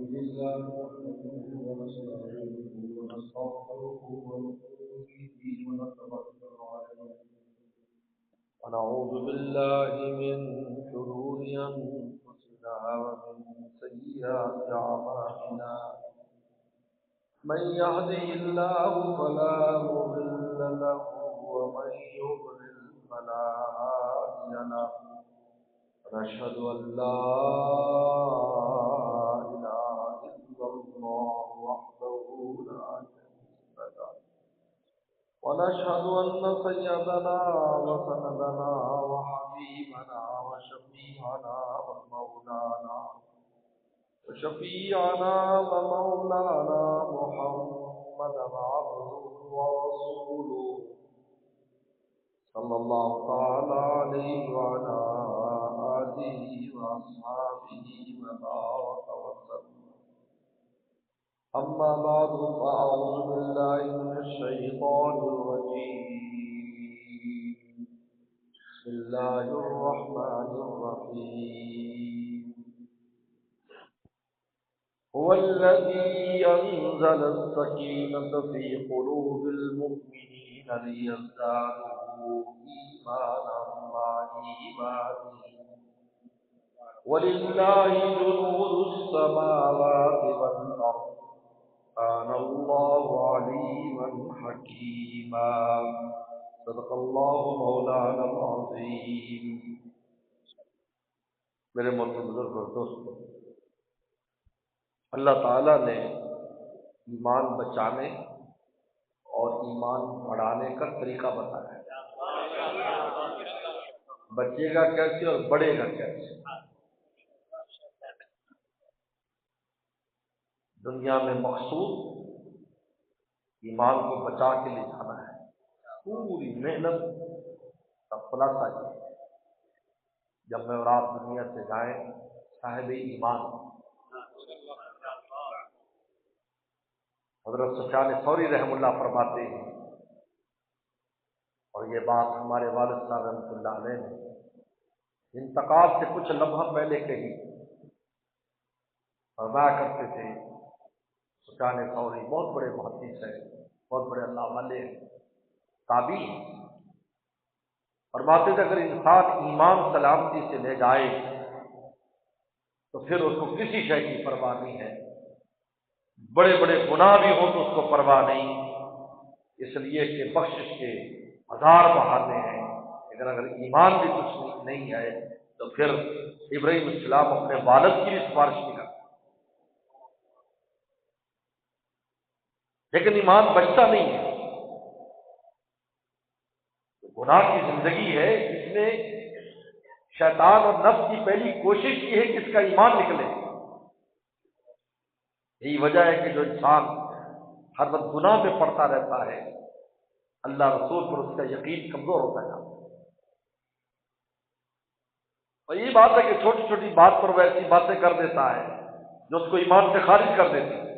لله نحمده ونستعينه ونستغفره ونؤمن به ونتوكل عليه ونعوذ بالله من شرور أنفسنا ومن سيئات أعمالنا من يهده الله فلا مضل له ومن يضلل فلا هادي له ونشهد أن لا إله إلا الله وحده لا شريك له ونشهد أن سيدنا وسندنا وحبيبنا وشفيعنا ومولانا محمدا عبده ورسوله صلى الله تعالى عليه وعلى آله وأصحابه وبارك وسلم أما بعد فأعوذ بالله من الشيطان الرجيم بسم الله الرحمن الرحيم هو الذي أنزل السكينة في قلوب المؤمنين ليزدادوا إيمانا مع إيمانهم ولله جنود السماوات والأرض كان الله عليما حكيما صدق الله مولانا العظيم. میرے محترم بزرگ اور دوستو، اللہ تعالیٰ نے ایمان بچانے اور ایمان بڑھانے کا طریقہ بتایا ہے، بچے گا کیسے اور بڑھے گا کیسے. دنیا میں مقصود ایمان کو بچا کے لے جانا ہے. پوری محنت کا خلاصہ یہ ہے جب میں اور آپ دنیا سے جائیں صاحب ایمان. حضرت سفیان ثوری رحم اللہ فرماتے ہیں، اور یہ بات ہمارے والد صاحب رحمۃ اللہ علیہ نے انتقال سے کچھ لمحہ پہلے کہی. فرمایا کرتے تھے سفیان ثوری بہت بڑے محدث ہیں، بہت بڑے اللہ والے ہیں، تابعی ہیں. فرماتے تھے اگر انسان ایمان سلامتی سے لے جائے تو پھر اس کو کسی شے کی پرواہ نہیں ہے، بڑے بڑے گناہ بھی ہوں تو اس کو پرواہ نہیں، اس لیے کہ بخشش کے ہزار بہانے ہیں. لیکن اگر ایمان بھی کچھ نہیں ہے تو پھر ابراہیم علیہ السلام اپنے والد کی بھی سفارش نہیں کرتے. لیکن ایمان بچتا نہیں ہے. گناہ کی زندگی ہے جس میں شیطان اور نفس کی پہلی کوشش یہ ہے کہ اس کا ایمان نکلے. یہی وجہ ہے کہ جو انسان ہر وقت گناہ میں پڑتا رہتا ہے اللہ رسول پر اس کا یقین کمزور ہوتا جاتا ہے. اور یہی بات ہے کہ چھوٹی چھوٹی بات پر وہ ایسی باتیں کر دیتا ہے جو اس کو ایمان سے خارج کر دیتی ہے.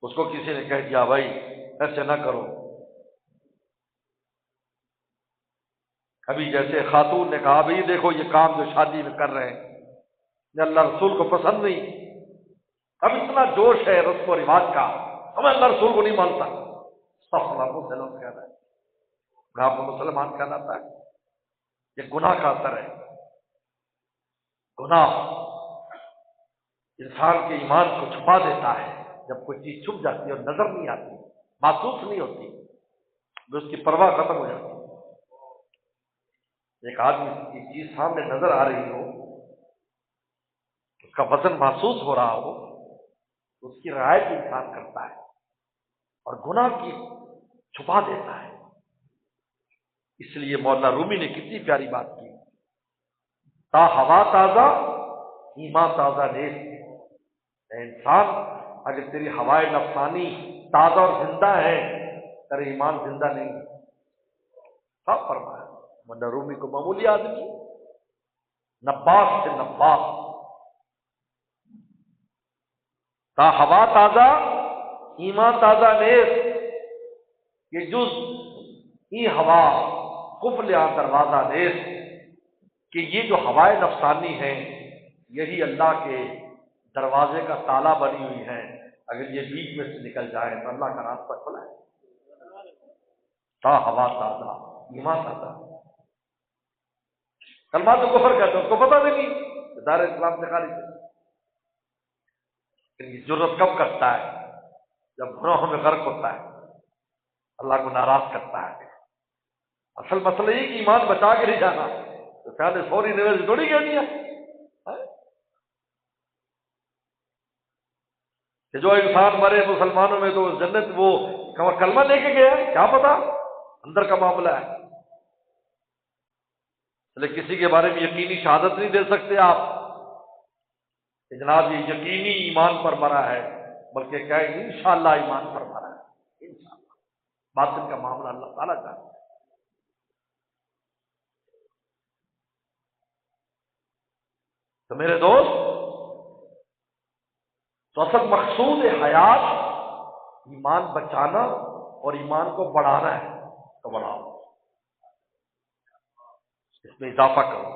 اس کو کسی نے کہہ دیا بھائی ایسے نہ کرو. ابھی جیسے خاتون نے کہا بھائی دیکھو یہ کام جو شادی میں کر رہے ہیں یہ اللہ رسول کو پسند نہیں. اب اتنا جوش ہے رسم و رواج کا، ہمیں اللہ رسول کو نہیں مانتا. مسلمان کہہ رہا ہے، آپ کو مسلمان کہلاتا ہے. یہ گناہ کا اثر ہے. گناہ انسان کے ایمان کو چھپا دیتا ہے. جب کوئی چیز چھپ جاتی ہے اور نظر نہیں آتی، محسوس نہیں ہوتی، تو اس کی پرواہ ختم ہو جاتی ہے. ایک آدمی کی چیز سامنے نظر آ رہی ہو، اس کا وزن محسوس ہو رہا ہو، تو اس کی رعایت انسان کرتا ہے اور گناہ کی چھپا دیتا ہے. اس لیے مولانا رومی نے کتنی پیاری بات کی، تا ہوا تازہ ایمان تازہ نیست. اے انسان اگر تیری ہوائے نفسانی تازہ اور زندہ ہے، تیرے ایمان زندہ نہیں ہے. سب فرمایا. مولانا رومی کو معمولی آدمی، نباس سے نباس. تا ہوا تازہ ایمان تازہ نیست کہ جز ای ہوا قفل دروازہ نیست، کہ یہ جو ہوائے نفسانی ہیں یہی اللہ کے دروازے کا تالا بنی ہوئی ہے، اگر یہ بیچ میں سے نکل جائے تو اللہ کا راستہ کھلا ہے۔ تا ہوا تازہ، ایمان تازہ، کلمہ تو کفر کہتے ہیں، اس کو پتہ بھی نہیں دار اسلام سے خارج ہے، لیکن یہ جرت کب کرتا ہے؟ جب گناہوں میں غرق ہوتا ہے، اللہ کو ناراض کرتا ہے۔ اصل مسئلہ یہ کہ ایمان بچا کے نہیں جانا، تو پہلے فوری نویز تھوڑی کہنی ہے کہ جو انسان مرے مسلمانوں میں تو جنت وہ کلمہ لے کے گیا ہے، کیا پتا اندر کا معاملہ ہے۔ لیکن کسی کے بارے میں یقینی شہادت نہیں دے سکتے آپ کہ جناب یہ یقینی ایمان پر مرا ہے، بلکہ کیا ہے انشاءاللہ ایمان پر مرا ہے، انشاءاللہ۔ باطن کا معاملہ اللہ تعالیٰ جانتا ہے۔ تو میرے دوست، تو اصل مقصود حیات ایمان بچانا اور ایمان کو بڑھانا ہے، تو بڑھاؤ، اس میں اضافہ کرو،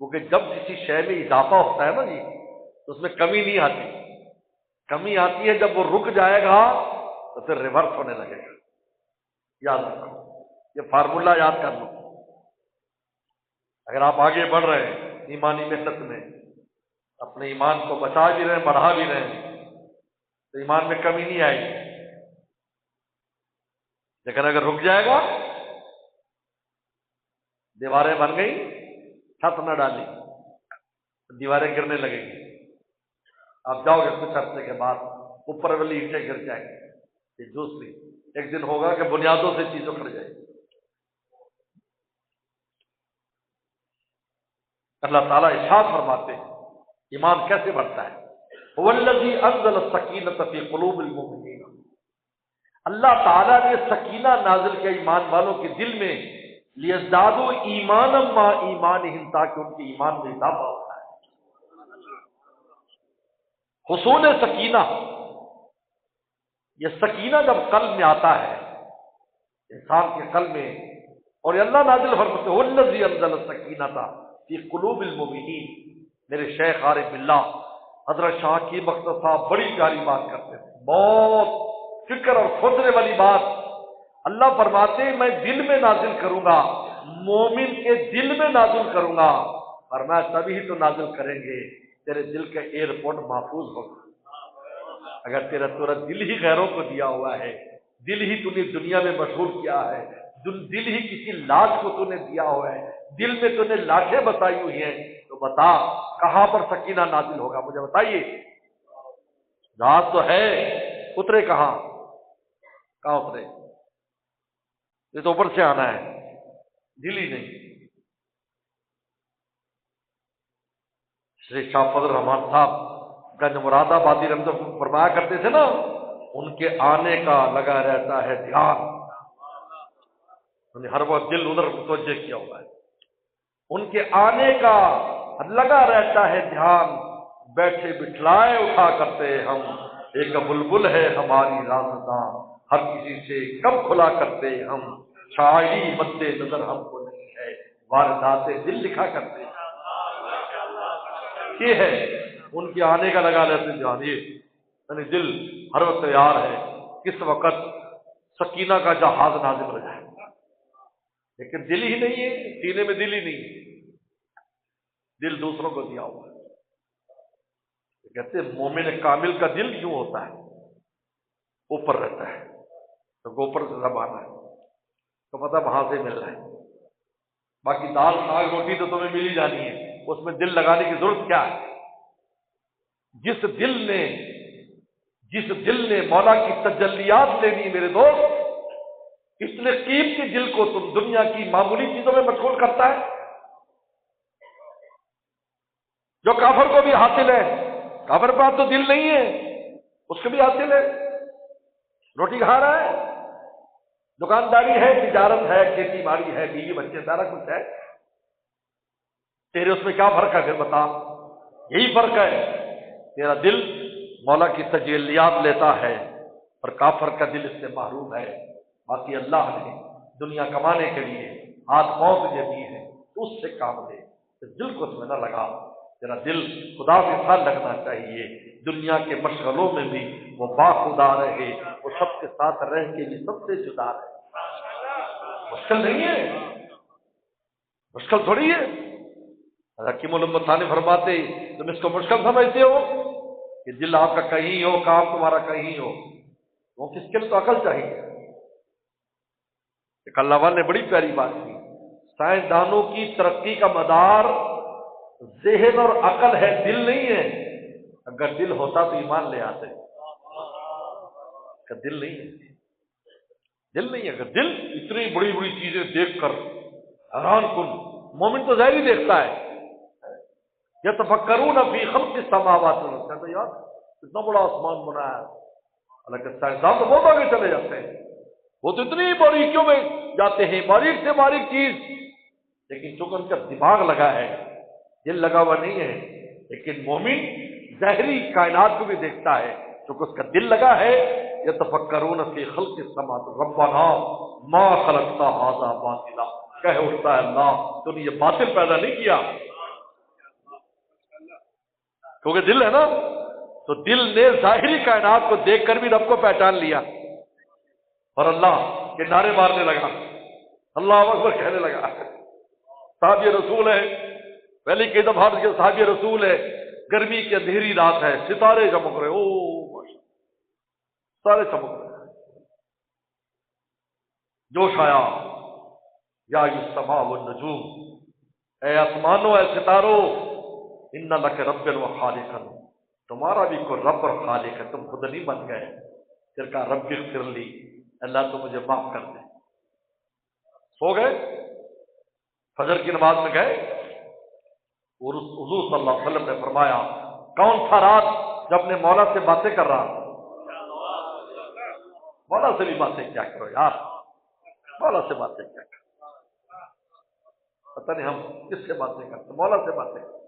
کیونکہ جب کسی شے میں اضافہ ہوتا ہے نا جی، تو اس میں کمی نہیں آتی۔ کمی آتی ہے جب وہ رک جائے گا تو پھر ریورس ہونے لگے گا۔ یاد رکھو، یہ فارمولہ یاد کر لو۔ اگر آپ آگے بڑھ رہے ہیں ایمانی محنت میں، اپنے ایمان کو بچا بھی رہے ہیں، بڑھا بھی رہے ہیں، تو ایمان میں کمی نہیں آئے گی۔ لیکن اگر رک جائے گا، دیواریں بن گئی، چھت نہ ڈالی، دیواریں گرنے لگیں گی، آپ جاؤ گے کچھ عرصے کے بعد اوپر والی اینٹیں گر جائیں گی، یہ دوسری ایک دن ہوگا کہ بنیادوں سے چیز اکھڑ جائے گی۔ اللہ تعالیٰ ارشاد فرماتے ہیں ایمان کیسے بڑھتا ہے؟ هو الذی انزل السکینۃ فی قلوب المؤمنین، اللہ تعالیٰ نے سکینہ نازل کیا ایمان والوں کے دل میں، لیزدادوا ایمانا مع ایمانہم، تاکہ ان کے ایمان میں اضافہ ہوتا ہے۔ حصول سکینہ، یہ سکینہ جب قلب میں آتا ہے انسان کے قلب میں، اور یہ اللہ نازل فرماتے ہیں الذی انزل السکینۃ فی قلوب المؤمنین۔ میرے شیخ عارف باللہ حضرت شاہ کی مقصد صاحب بڑی پیاری بات کرتے ہیں، بہت فکر اور سوچنے والی بات۔ اللہ فرماتے ہیں میں دل میں نازل کروں گا، مومن کے دل میں نازل کروں گا، اور میں تبھی تو نازل کریں گے تیرے دل کا ایئرپورٹ محفوظ ہوگا۔ اگر تیرا دل ہی غیروں کو دیا ہوا ہے، دل ہی تو نے دنیا میں مشہور کیا ہے، دل ہی کسی لاش کو تو نے دیا ہوا ہے، دل میں تو نے لاشیں بتائی ہوئی ہیں، تو بتا کہاں پر سکینہ نازل ہوگا؟ مجھے بتائیے۔ جہاز تو ہے، اترے کہاں اترے؟ یہ تو اوپر سے آنا ہے، دل ہی نہیں۔ شیخ شاہ فضل الرحمان صاحب گنج مراد آبادی رحمت اللہ فرمایا کرتے تھے نا، ان کے آنے کا لگا رہتا ہے دھیان، ہر وقت دل ادھر متوجہ کیا ہوا ہے، ان کے آنے کا لگا رہتا ہے دھیان، بیٹھے بٹھلائے اٹھا کرتے ہم، ایک بلبل ہے ہماری راستاں، ہر کسی سے کم کھلا کرتے ہم، شاعری مد نظر ہم کو نہیں ہے، واردات دل لکھا کرتے ہیں۔ یہ ہے ان کے آنے کا لگا رہتے دھیان، یہ یعنی دل ہر وقت تیار ہے کس وقت سکینہ کا جہاز نازل ہو جائے، لیکن دل ہی نہیں ہے، سینے میں دل ہی نہیں ہے، دل دوسروں کو دیا ہوا ہے۔ کہتے ہیں مومن کامل کا دل کیوں ہوتا ہے؟ اوپر رہتا ہے، تو اوپر سے سب آنا ہے تو پتہ وہاں سے مل رہا ہے، باقی دال ساگ روٹی تو تمہیں مل ہی جانی ہے، اس میں دل لگانے کی ضرورت کیا ہے؟ جس دل نے مولا کی تجلیات لینی میرے دوست، اس لیے قیمتی دل کو تم دنیا کی معمولی چیزوں میں مشغول کرتا ہے، جو کافر کو بھی حاصل ہے، کافر کے پاس تو دل نہیں ہے، اس کو بھی حاصل ہے، روٹی کھا رہا ہے، دکانداری ہے، تجارت ہے، کھیتی باڑی ہے، بیوی بچے سارا کچھ ہے، تیرے اس میں کیا فرق ہے؟ پھر بتا۔ یہی فرق ہے، تیرا دل مولا کی تجلیات لیتا ہے اور کافر کا دل اس سے محروم ہے۔ باقی اللہ نے دنیا کمانے کے لیے ہاتھ پاؤں تجھے دی ہے، تو اس سے کام لے، اس دل کو اس میں نہ لگا، تیرا دل خدا کے ساتھ لگنا چاہیے، دنیا کے مشغلوں میں بھی وہ باخدا رہے، وہ سب کے ساتھ رہ کے بھی سب سے جدا رہے۔ مشکل نہیں ہے، مشکل تھوڑی ہے۔ حکیم الامت ثانی فرماتے تم اس کو مشکل سمجھتے ہو کہ دل آپ کا کہیں ہو، کام تمہارا کہیں ہو، وہ کس کے لیے تو عقل چاہیے۔ ایک اللہ والے نے بڑی پیاری بات کی، سائنسدانوں کی ترقی کا مدار ذہن اور عقل ہے، دل نہیں ہے۔ اگر دل ہوتا تو ایمان لے آتے، کہ دل نہیں ہے، دل نہیں ہے۔ اگر دل اتنی بڑی بڑی چیزیں دیکھ کر حیران کن، مومن تو ظاہر ہی دیکھتا ہے، یتفکرون فی خلق السماوات والارض، کہتے ہیں یار اتنا بڑا آسمان بنا ہے، حالانکہ سائنسدان تو بہت آگے چلے جاتے ہیں، وہ تو اتنی باریکیوں میں جاتے ہیں، باریک سے باریک چیز، لیکن چونکہ ان کا دماغ لگا ہے، دل لگا ہوا نہیں ہے۔ لیکن مومن ظاہری کائنات کو بھی دیکھتا ہے، چونکہ اس کا دل لگا ہے۔ یتفکرون فی خلق السماوات ربنا ما خلقت ھذا باطلا، کہہ اٹھتا ہے اللہ تو نے یہ باطل پیدا نہیں کیا، کیونکہ دل ہے نا، تو دل نے ظاہری کائنات کو دیکھ کر بھی رب کو پہچان لیا، اور اللہ کے نعرے مارنے لگا، اللہ اکبر کہنے لگا۔ صحابی رسول ہے، پہلی کئی دفعہ کے صحابی رسول ہے، گرمی کی اندھیری رات ہے، ستارے چمک رہے، او ماشاء، ستارے چمک رہے، جوش آیا، یا السماء والنجوم، اے آسمانوں، اے ستاروں، ان لک رب و خالقا، تمہارا بھی کوئی رب اور خالق ہے، تم خود نہیں بن گئے۔ پھر کہا رب اغفر لی، اللہ تو مجھے معاف کر دے۔ سو گئے، فجر کی نماز میں گئے، اور حضور صلی اللہ علیہ وسلم نے فرمایا کون تھا رات جب اپنے مولا سے باتیں کر رہا؟ مولا سے بھی باتیں کیا کرو یار، مولا سے باتیں کیا کرو، پتہ نہیں ہم کس سے باتیں کرتے، مولا سے باتیں کرتے۔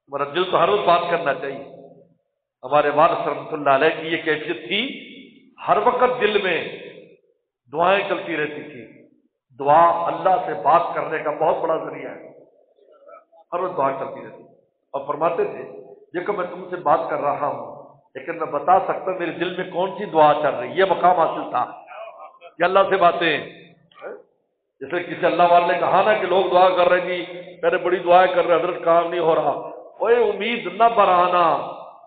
ہمارا دل تو ہر روز بات کرنا چاہیے۔ ہمارے والد رحمۃ اللہ علیہ کی یہ کیفیت تھی، ہر وقت دل میں دعائیں چلتی رہتی تھی۔ دعا اللہ سے بات کرنے کا بہت بڑا ذریعہ ہے، ہر روز دعا چلتی رہتی، اور فرماتے تھے دیکھو میں تم سے بات کر رہا ہوں لیکن میں بتا سکتا ہوں میرے دل میں کون سی دعا چل رہی ہے۔ یہ مقام حاصل تھا کہ اللہ سے باتیں، جیسے کسی اللہ والے نے کہا نا کہ لوگ دعا کر رہے جی میرے بڑی دعائیں کر رہے حضرت کام نہیں ہو رہا، اوے امید نہ برانا،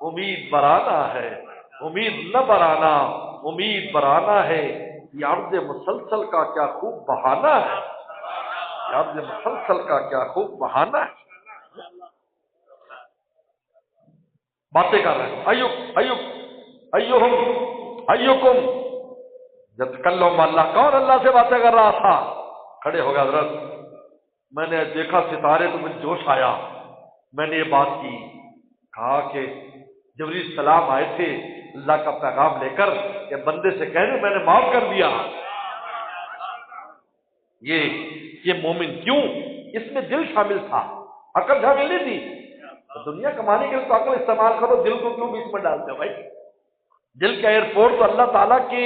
امید برانا ہے، امید نہ برانا، امید برانا ہے، یہ عرض مسلسل کا کیا خوب بہانہ ہے، یہ عرض مسلسل کا کیا خوب بہانہ ہے۔ باتیں کر رہے ہیں، ایوکم یتکلم اللہ، کون اللہ سے باتیں کر رہا تھا؟ کھڑے ہو گئے حضرت، میں نے دیکھا ستارے تو مجھے جوش آیا، میں نے یہ بات کی، کہا کہ جبریل السلام آئے تھے اللہ کا پیغام لے کر کہ بندے سے کہنے میں نے معاف کر دیا۔ یہ مومن کیوں؟ اس میں دل شامل تھا، عقل شامل نہیں تھی۔ تو دنیا کمانے کے لیے تو عقل استعمال کرو، دل کو کیوں بیچ میں ڈالتے ہو بھائی؟ دل کا ایئرپورٹ تو اللہ تعالیٰ کی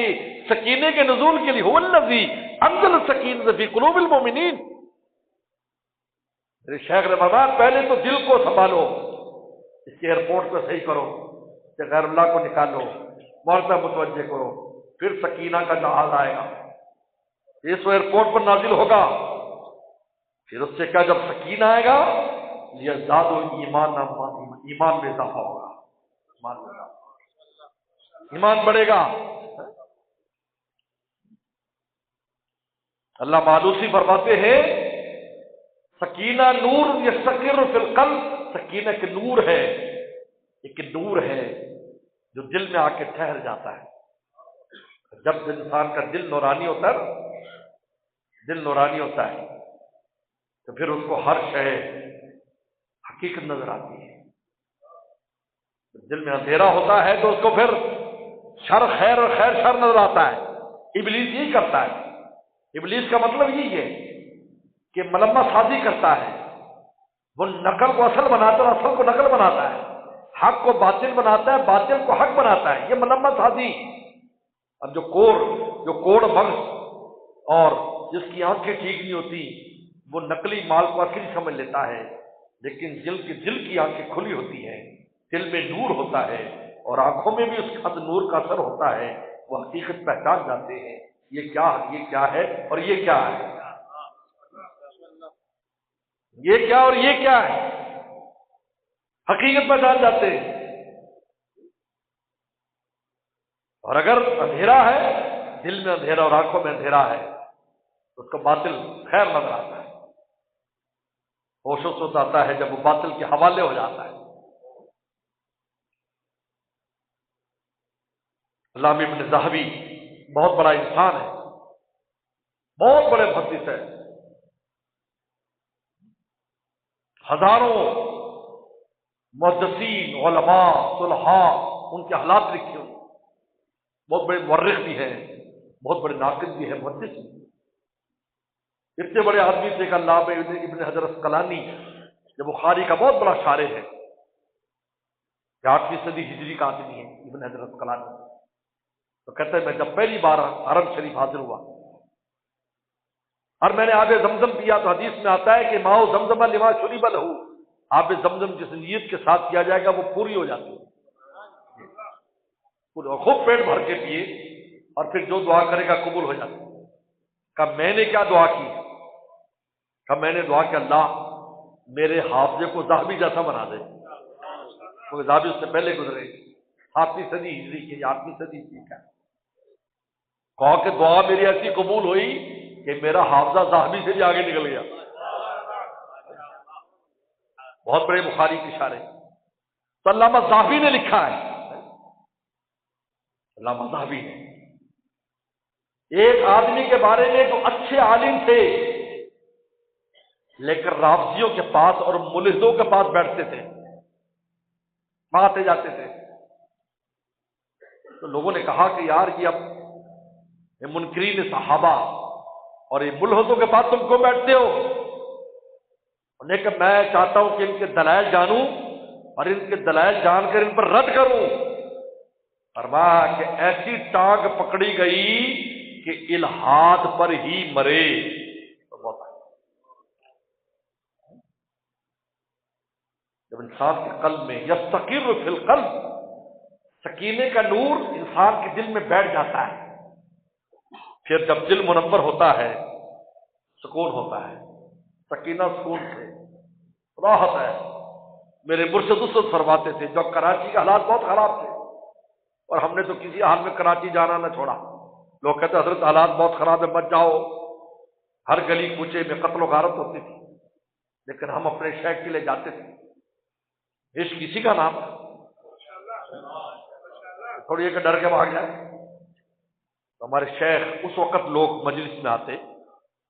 سکینے کے نزول کے لیے، هو الذی انزل السکینۃ فی قلوب المؤمنین۔ میرے شیخ نے فرمایا پہلے تو دل کو سنبھالو، اس کے ایئرپورٹ کو صحیح کرو، کہ غیر اللہ کو نکالو، موت پہ متوجہ کرو، پھر سکینہ کا جہاز آئے گا، اس ایئرپورٹ پر نازل ہوگا، پھر اس سے کیا جب سکینہ آئے گا لیزداد ایمان، ایمان میں اضافہ ہوگا، ایمان میں اضافہ، ایمان بڑھے گا۔ اللہ مالوسی فرماتے ہیں سکینہ نور یستقر فی القلب، سکینہ ایک نور ہے، ایک نور ہے جو دل میں آ کے ٹھہر جاتا ہے۔ جب انسان کا دل نورانی ہوتا ہے، دل نورانی ہوتا ہے تو پھر اس کو ہر شے حقیقت نظر آتی ہے۔ دل میں اندھیرا ہوتا ہے تو اس کو پھر شر خیر اور خیر شر نظر آتا ہے۔ ابلیس یہی کرتا ہے، ابلیس کا مطلب یہی ہے کہ ملمہ سازی کرتا ہے، وہ نقل کو اصل بناتا ہے، اصل کو نقل بناتا ہے، حق کو باطل بناتا ہے، باطل کو حق بناتا ہے، یہ ملمہ سازی۔ اب جو کوڑ مغز اور جس کی آنکھیں ٹھیک نہیں ہوتی وہ نقلی مال کو اصلی سمجھ لیتا ہے، لیکن دل کی آنکھیں کھلی ہوتی ہیں، دل میں نور ہوتا ہے اور آنکھوں میں بھی اس کا نور کا اثر ہوتا ہے، وہ حقیقت پہچان جاتے ہیں یہ کیا ہے اور یہ کیا ہے، یہ کیا اور یہ کیا ہے، حقیقت پہچان جاتے ہیں۔ اور اگر اندھیرا ہے، دل میں اندھیرا اور آنکھوں میں اندھیرا ہے، تو اس کو باطل خیر نظر آتا ہے، ہوش و سوس آتا ہے جب وہ باطل کے حوالے ہو جاتا ہے۔ علامہ ابن ذہبی بہت بڑا انسان ہے، بہت بڑے محدث ہے، ہزاروں محدثین علماء صلحاء ان کے حالات لکھے ہوئے، بہت بڑے مورخ بھی ہیں، بہت بڑے ناقد بھی ہیں، محدث بھی۔ اتنے بڑے آدمی سے کہ علامہ ابن حجر عسقلانی جو بخاری کا بہت بڑا شارح ہے، 8ویں صدی ہجری کا آدمی ہے ابن حجر عسقلانی، تو کہتے ہیں میں جب پہلی بار حرم شریف حاضر ہوا اور میں نے آب زمزم پیا تو حدیث میں آتا ہے کہ ماؤ زمزم لما شرب لہ، آب زمزم جس نیت کے ساتھ کیا جائے گا وہ پوری ہو جاتی ہے، خوب پیٹ بھر کے پیے اور پھر جو دعا کرے گا قبول ہو جاتی ہے۔ کہ میں نے کیا دعا کی؟ کہ میں نے دعا کہ اللہ میرے حافظے کو ذہبی جیسا بنا دے، کیونکہ ذہبی اس سے پہلے گزرے، 7ویں صدی ہجری کی 8ویں صدی کی کا، کہا کہ دعا میری ایسی قبول ہوئی کہ میرا حافظہ ذہبی سے بھی آگے نکل گیا۔ بہت بڑے بخاری کے اشارے تو علامہ ذہبی نے لکھا ہے، علامہ ذہبی نے ایک آدمی کے بارے میں جو اچھے عالم تھے لیکن رافضیوں کے پاس اور ملحدوں کے پاس بیٹھتے تھے، آتے جاتے تھے، تو لوگوں نے کہا کہ یار یہ منکرین صحابہ اور یہ ملحدوں کے پاس تم کیوں بیٹھتے ہو؟ لیکن میں چاہتا ہوں کہ ان کے دلائل جانوں اور ان کے دلائل جان کر ان پر رد کروں۔ فرمایا کہ ایسی ٹانگ پکڑی گئی کہ الحاد پر ہی مرے۔ جب انسان کے قلب میں یستقر فی القلب، سکینے کا نور انسان کے دل میں بیٹھ جاتا ہے، پھر جب دل منور ہوتا ہے سکون ہوتا ہے، سکینہ سکون سے راحت ہے۔ میرے مرشد اسد فرماتے تھے جب کراچی کے حالات بہت خراب تھے اور ہم نے تو کسی حال میں کراچی جانا نہ چھوڑا، لوگ کہتے حضرت حالات بہت خراب ہے مت جاؤ، ہر گلی کوچے میں قتل و غارت ہوتی تھی، لیکن ہم اپنے شیخ کے لیے جاتے تھے، عشق کسی کا نام ہے، تھوڑی ایک ڈر کے بھاگ جائے تو ہمارے شیخ اس وقت لوگ مجلس میں آتے،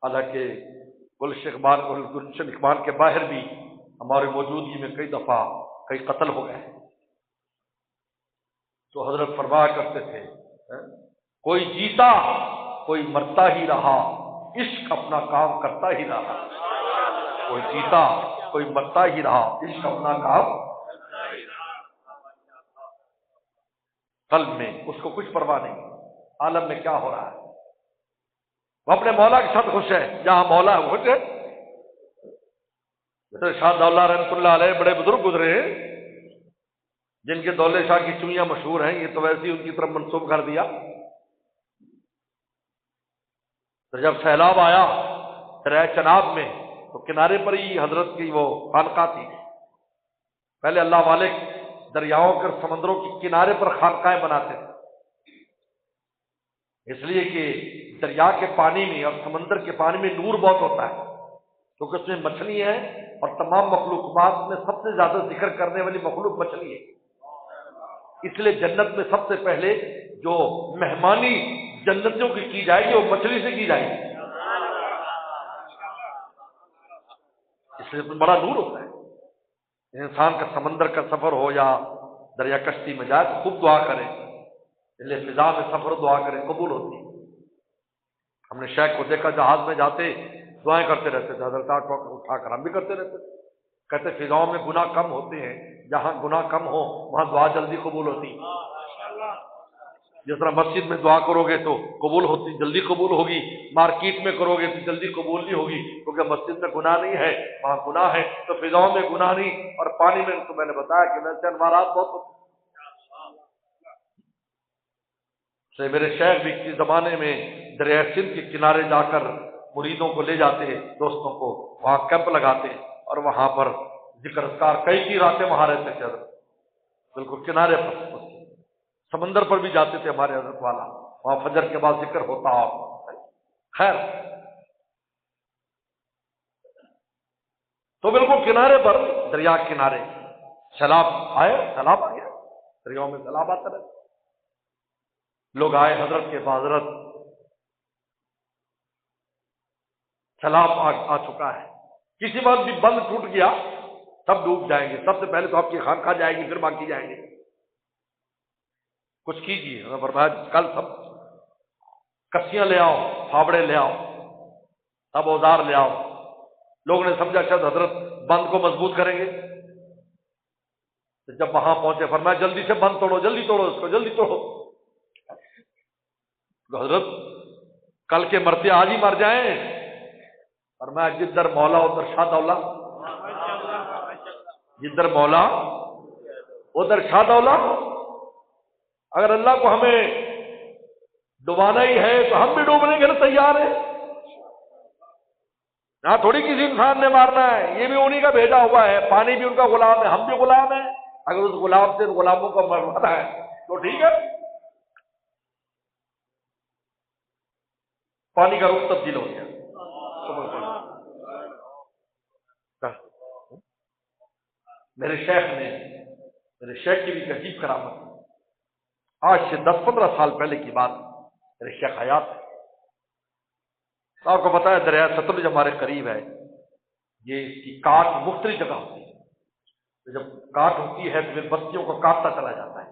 حالانکہ گلشن اقبال کے باہر بھی ہماری موجودگی میں کئی دفعہ کئی قتل ہو گئے، تو حضرت فرمایا کرتے تھے کوئی جیتا کوئی مرتا ہی رہا، عشق اپنا کام کرتا ہی رہا، کوئی جیتا کوئی مرتا ہی رہا، عشق اپنا کام، قلب میں اس کو کچھ پرواہ نہیں عالم میں کیا ہو رہا ہے، وہ اپنے مولا کے ساتھ خوش ہے، جہاں مولا ہے خوش ہے۔ شاہ دولہ رحمۃ اللہ علیہ بڑے بزرگ گزرے ہیں جن کے دولے شاہ کی چوئیاں مشہور ہیں، یہ تو ویسے ہی ان کی طرف منسوب کر دیا۔ تو جب سیلاب آیا دریا چناب میں تو کنارے پر ہی حضرت کی وہ خانقاہ تھی، پہلے اللہ والے دریاؤں کے سمندروں کے کنارے پر خانقاہیں بناتے تھے، اس لیے کہ دریا کے پانی میں اور سمندر کے پانی میں نور بہت ہوتا ہے، کیونکہ اس میں مچھلی ہے اور تمام مخلوقات میں سب سے زیادہ ذکر کرنے والی مخلوق مچھلی ہے، اس لیے جنت میں سب سے پہلے جو مہمانی جنتوں کی جائے گی وہ مچھلی سے کی جائے گی، اس لیے بڑا نور ہوتا ہے۔ انسان کا سمندر کا سفر ہو یا دریا کشتی میں جائے تو خوب دعا کرے، اس لیے فضا میں سفر دعا کرے قبول ہوتی۔ ہم نے شیخ کو دیکھا جہاز میں جاتے دعائیں کرتے رہتے تھے، حضرت اٹھا کر ہم بھی کرتے رہتے تھے، کہتے فضاؤں میں گناہ کم ہوتے ہیں، جہاں گناہ کم ہو وہاں دعا جلدی قبول ہوتی۔ جس طرح مسجد میں دعا کرو گے تو قبول ہوتی، جلدی قبول ہوگی، مارکیٹ میں کرو گے تو جلدی قبول نہیں ہوگی، کیونکہ مسجد میں گناہ نہیں ہے، وہاں گناہ ہے، تو فضاؤں میں گناہ نہیں، اور پانی میں تو میں نے بتایا کہ ویسے انوارات بہت ہوتے ہیں۔ میرے شیخ بھی کسی زمانے میں دریائے سندھ کے کنارے جا کر مریدوں کو لے جاتے ہیں، دوستوں کو، وہاں کیمپ لگاتے ہیں، اور وہاں پر ذکر اذکار کئی راتیں وہاں رہتے تھے حضرت، بالکل کنارے پر، سمندر پر بھی جاتے تھے ہمارے حضرت والا، وہاں فجر کے بعد ذکر ہوتا۔ اور خیر، تو بالکل کنارے پر، دریا کنارے، سیلاب آئے، سیلاب آ گیا، دریاؤں میں سیلاب آتا رہتا، لوگ آئے حضرت کے پاس، حضرت سیلاب آ چکا ہے، کسی بات بھی بند ٹوٹ گیا سب ڈوب جائیں گے، سب سے پہلے تو آپ کی خانقاہ جائے گی، پھر باقی جائیں گے، کچھ کیجیے۔ فرمایا کل سب کسیاں لے آؤ، پھاوڑے لے آؤ، سب اوزار لے آؤ۔ لوگوں نے سمجھا شاید حضرت بند کو مضبوط کریں گے، تو جب وہاں پہنچے فرمایا جلدی سے بند توڑو، جلدی توڑو اس کو، جلدی توڑو۔ تو حضرت کل کے مرتے آج ہی مر جائیں؟ فرمایا جدھر مولا ادھر شاہ دولا، جدھر مولا ادھر شاہ دولا۔ اگر اللہ کو ہمیں ڈبانا ہی ہے تو ہم بھی ڈوبنے کے لیے تیار ہیں، یہاں تھوڑی کسی انسان نے مارنا ہے، یہ بھی انہی کا بھیجا ہوا ہے، پانی بھی ان کا غلام ہے، ہم بھی غلام ہیں، اگر اس غلام سے غلاموں کو مروانا ہے تو ٹھیک ہے۔ پانی کا رخ تبدیل ہو گیا۔ میرے شیخ کی بھی ایک عجیب کرامت ہے۔ آج سے 10-15 سال پہلے کی بات، میرے شیخ حیات ہے، آپ کو پتا ہے دریا ستلج ہمارے قریب ہے، یہ اس کی کاٹ مختلف جگہ ہوتی ہے، تو جب کاٹ ہوتی ہے تو پھر بستیوں کو کاٹتا چلا جاتا ہے،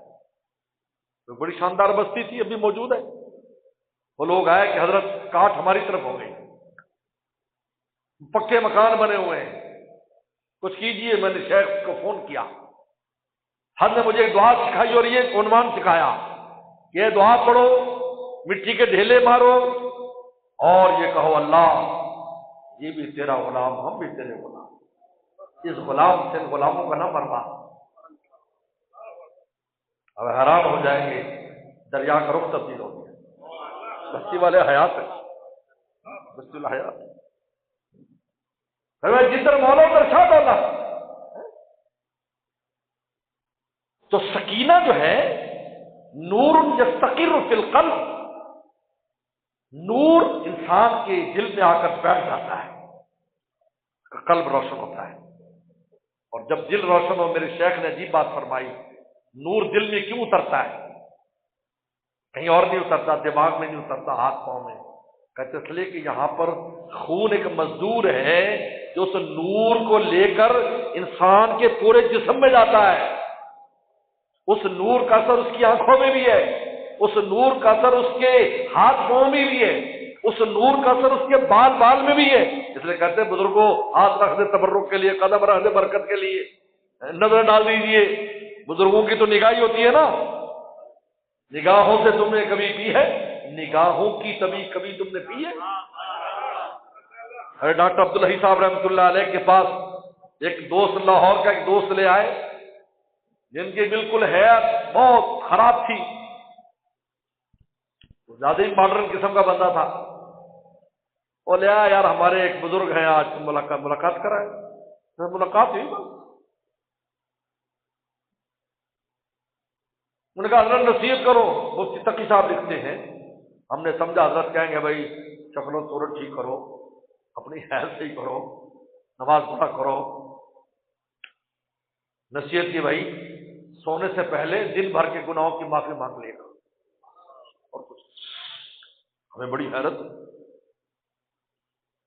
تو بڑی شاندار بستی تھی، ابھی موجود ہے۔ وہ لوگ آئے کہ حضرت کاٹ ہماری طرف ہو گئی، پکے مکان بنے ہوئے ہیں، کچھ کیجئے۔ میں نے شیخ کو فون کیا، حضرت نے مجھے ایک دعا سکھائی اور یہ عنوان سکھایا، یہ دعا پڑھو، مٹی کے ڈھیلے مارو اور یہ کہو اللہ یہ بھی تیرا غلام، ہم بھی تیرے غلام، اس غلام سے غلاموں کا نہ مروا۔ اب حیران ہو جائیں گے، دریا کا رخ تبدیل ہو گیا، بستی والے حیات ہے، بستی والے حیات ہے۔ جدھر مولا ادھر شاہ دولا۔ تو سکینہ جو ہے نور یستقر فی القلب، نور انسان کے دل میں آ کر بیٹھ جاتا ہے، قلب روشن ہوتا ہے، اور جب دل روشن ہو، میرے شیخ نے عجیب بات فرمائی، نور دل میں کیوں اترتا ہے؟ کہیں اور نہیں اترتا، دماغ میں نہیں اترتا، ہاتھ پاؤں میں، کہتے اس لیے کہ یہاں پر خون ایک مزدور ہے جو اس نور کو لے کر انسان کے پورے جسم میں جاتا ہے، اس نور کا اثر اس کی آنکھوں میں بھی ہے، اس نور کا اثر اس کے ہاتھ پاؤں میں بھی ہے، اس نور کا اثر اس کے بال بال میں بھی ہے۔ اس لیے کہتے ہیں بزرگوں ہاتھ رکھ دے تبرک کے لیے، قدم رکھ دے برکت کے لیے، نظر ڈال دیجئے، بزرگوں کی تو نگاہ ہی ہوتی ہے نا، نگاہوں سے تم نے کبھی پی ہے، نگاہوں کی کبھی تم نے پی ہے؟ ارے ڈاکٹر عبدالحی صاحب رحمۃ اللہ علیہ کے پاس ایک دوست، لاہور کا ایک دوست لے آئے جن کی بالکل حیات بہت خراب تھی، زیادہ ہی ماڈرن قسم کا بندہ تھا، وہ لے آیا، یار ہمارے ایک بزرگ ہیں، آج ملاقات کرائے، ملاقات ہوئی، انہوں نے کہا حضرت نصیحت کرو، مفتی تقی صاحب لکھتے ہیں، ہم نے سمجھا حضرت کہیں گے بھائی شکل و صورت ٹھیک کرو، اپنی حیثیت صحیح کرو، نماز پڑھا کرو، نصیحت کی بھائی سونے سے پہلے دن بھر کے گناہوں کی معافی مانگ لے گا، اور کچھ ہمیں بڑی حیرت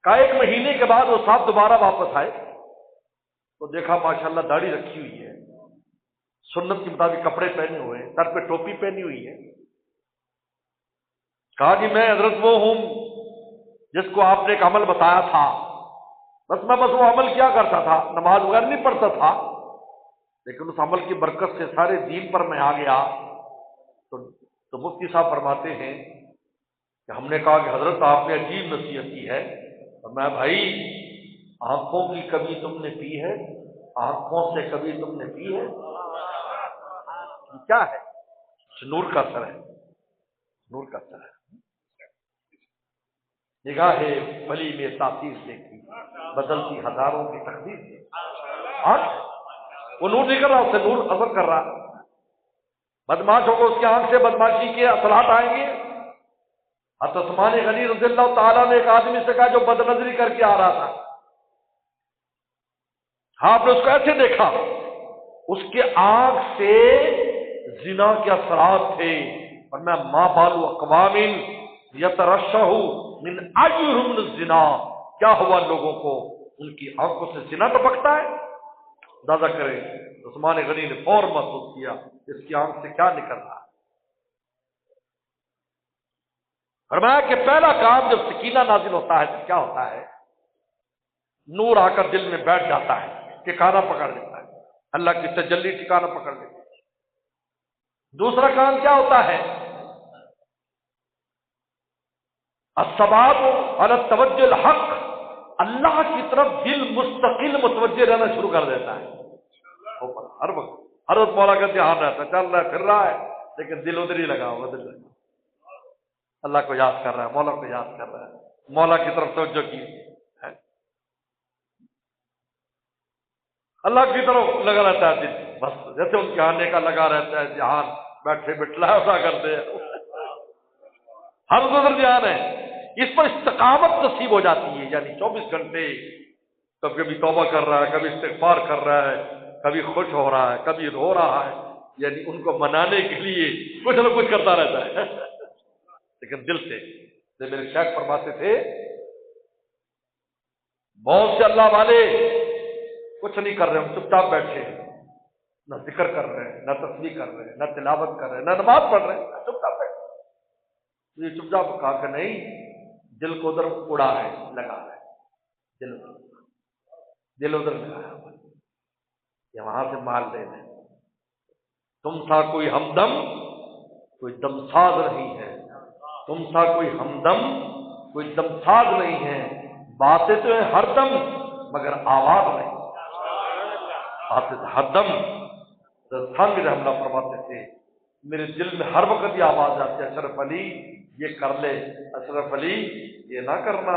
کا۔ ایک مہینے کے بعد وہ صاحب دوبارہ واپس آئے تو دیکھا ماشاءاللہ داڑھی رکھی ہوئی ہے، سنت کے مطابق کپڑے پہنے ہوئے ہیں، سر پہ ٹوپی پہنی ہوئی ہے۔ کہا کہ میں حضرت وہ ہوں جس کو آپ نے ایک عمل بتایا تھا، بس میں وہ عمل کیا کرتا تھا، نماز وغیرہ نہیں پڑھتا تھا، لیکن اس عمل کی برکت سے سارے دین پر میں آ گیا، تو تو مفتی صاحب فرماتے ہیں کہ ہم نے کہا کہ حضرت آپ نے عجیب نصیحت کی ہے، اور میں بھائی آنکھوں کی کبھی تم نے پی ہے؟ آنکھوں سے کبھی تم نے پی ہے؟ کیا ہے؟ نور کا اثر ہے، نور کا اثر ہے۔ نگاہ بلی میں تاثیر دیکھی، بدلتی ہزاروں کی تقدیر سے، وہ نور نکل رہا، اس سے نور اثر کر رہا۔ بدماش ہوگا، اس کی آنکھ سے بدماشی کے اثرات آئیں گے۔ حضرت عثمان غنی رضی اللہ تعالیٰ نے ایک آدمی سے کہا جو بد نظری کر کے آ رہا تھا، آپ نے اس کو ایسے دیکھا، اس کے آنکھ سے زنا کے اثرات تھے، اور میں ما بالو اقوام یترشح من اعینہم الزنا، کیا ہوا لوگوں کو، ان کی آنکھوں سے زنا ٹپکتا ہے۔ اندازہ کریں، عثمان غنی نے فوراً محسوس کیا اس کی آنکھ سے کیا نکل رہا ہے۔ فرمایا کہ پہلا کام جب سکینہ نازل ہوتا ہے تو کیا ہوتا ہے؟ نور آ کر دل میں بیٹھ جاتا ہے، ٹھکانہ پکڑ لیتا ہے، اللہ کی تجلی ٹھکانہ پکڑ لیتا ہے۔ دوسرا کام کیا ہوتا ہے؟ الثبات علی التوجہ الحق، اللہ کی طرف دل مستقل متوجہ رہنا شروع کر دیتا ہے۔ ہر وقت مولا کا دھیان رہتا ہے، چل رہا ہے، پھر رہا ہے، لیکن دل ادھر ہی لگا ہوا، ادھر لگا، اللہ کو یاد کر رہا ہے، مولا کو یاد کر رہا ہے، مولا کی طرف توجہ کی ہے، اللہ کی طرف لگا رہتا ہے دل، بس جیسے ان کے آنے کا لگا رہتا ہے دھیان، بیٹھے بٹلا ایسا کرتے ہیں، ہر ادھر دھیان ہے، اس پر استقامت نصیب ہو جاتی ہے، یعنی 24 گھنٹے کبھی توبہ کر رہا ہے، کبھی استغفار کر رہا ہے، کبھی خوش ہو رہا ہے، کبھی رو رہا ہے، یعنی ان کو منانے کے لیے کچھ نہ کچھ کرتا رہتا ہے، لیکن دل سے۔ میرے شیخ فرماتے تھے بہت سے اللہ والے کچھ نہیں کر رہے، ہم چپ چاپ بیٹھے ہیں، نہ ذکر کر رہے ہیں، نہ تسبیح کر رہے ہیں، نہ تلاوت کر رہے ہیں، نہ نماز پڑھ رہے ہیں، چپ چاپ بیٹھے۔ یہ چپ چاپ کہا کہ نہیں، دل کو ادھر اڑا ہے، لگا ہے، دل ادھر لگا ہے، یہ وہاں سے مال لے لیں۔ تم سا کوئی ہمدم، کوئی دمساز نہیں ہے، تم سا کوئی ہمدم، کوئی دمساز نہیں ہے، باتیں تو ہیں ہر دم مگر آواز نہیں، باتیں ہر دم۔ تھانوی رحمہ اللہ فرماتے تھے میرے دل میں ہر وقت یہ آواز آتی ہے، اشرف علی یہ کر لے، اشرف علی یہ نہ کرنا۔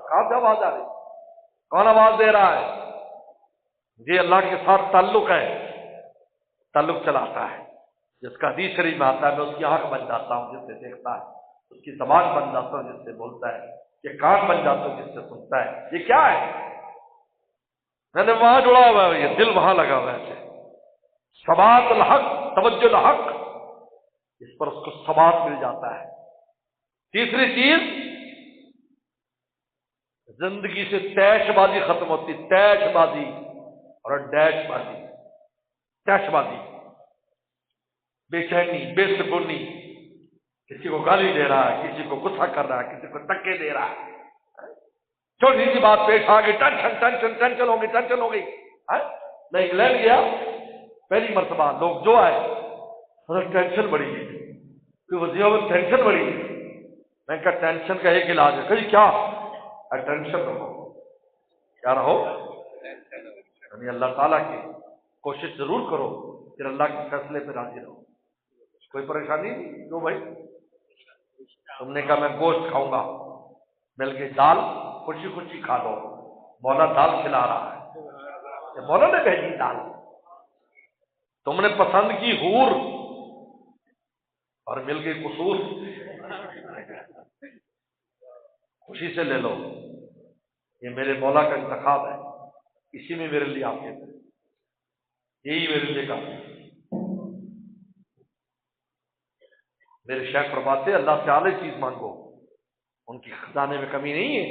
کہاں سے آواز آ رہی؟ کون آواز دے رہا ہے؟ یہ اللہ کے ساتھ تعلق ہے، تعلق چلاتا ہے، جس کا حدیث شریف میں آتا ہے میں اس کی آنکھ بن جاتا ہوں جس سے دیکھتا ہے، اس کی زبان بن جاتا ہوں جس سے بولتا ہے، یہ کان بن جاتا ہوں جس سے سنتا ہے۔ یہ کیا ہے؟ میں نے وہاں جڑا ہوا ہے، یہ دل وہاں لگا ہوا ہے، ثبات الحق، توجہ الحق، اس پر اس کو ثبات مل جاتا ہے۔ تیسری چیز، زندگی سے تیش بازی ختم ہوتی، تیش بازی اور ڈیش بازی، تیش بازی، بے چینی، بے سکونی، کسی کو گالی دے رہا ہے، کسی کو غصہ کر رہا ہے، کسی کو دھکے دے رہا ہے، چھوٹی سی بات پیش آ گئی، ٹینشن ٹینشن ٹینشن ہو گئی، ٹینشن ہو گئی۔ میں انگلینڈ گیا پہلی مرتبہ، لوگ جو آئے ٹینشن بڑی ہے، کوئی وزیر میں ٹینشن بڑی ہے، میں کہا ٹینشن کا ایک علاج ہے، کہ کیا؟ ٹینشن رہو، کیا رہو؟ یعنی اللہ تعالیٰ کی کوشش ضرور کرو، پھر اللہ کے فیصلے پہ راضی رہو، کوئی پریشانی نہیں۔ کیوں بھائی؟ تم نے کہا میں گوشت کھاؤں گا، مل کے دال خوشی خوشی کھا لو، مولا دال کھلا رہا ہے، یہ مولا نے بھیجی دال، تم نے پسند کی حور اور مل گئی قصور، خوشی سے لے لو، یہ میرے مولا کا انتخاب ہے، اسی میں میرے لیے آپ کہتے ہیں، یہی میرے لیے کافی ہے۔ میرے شیخ فرماتے اللہ سے اعلی چیز مانگو، ان کی خزانے میں کمی نہیں ہے،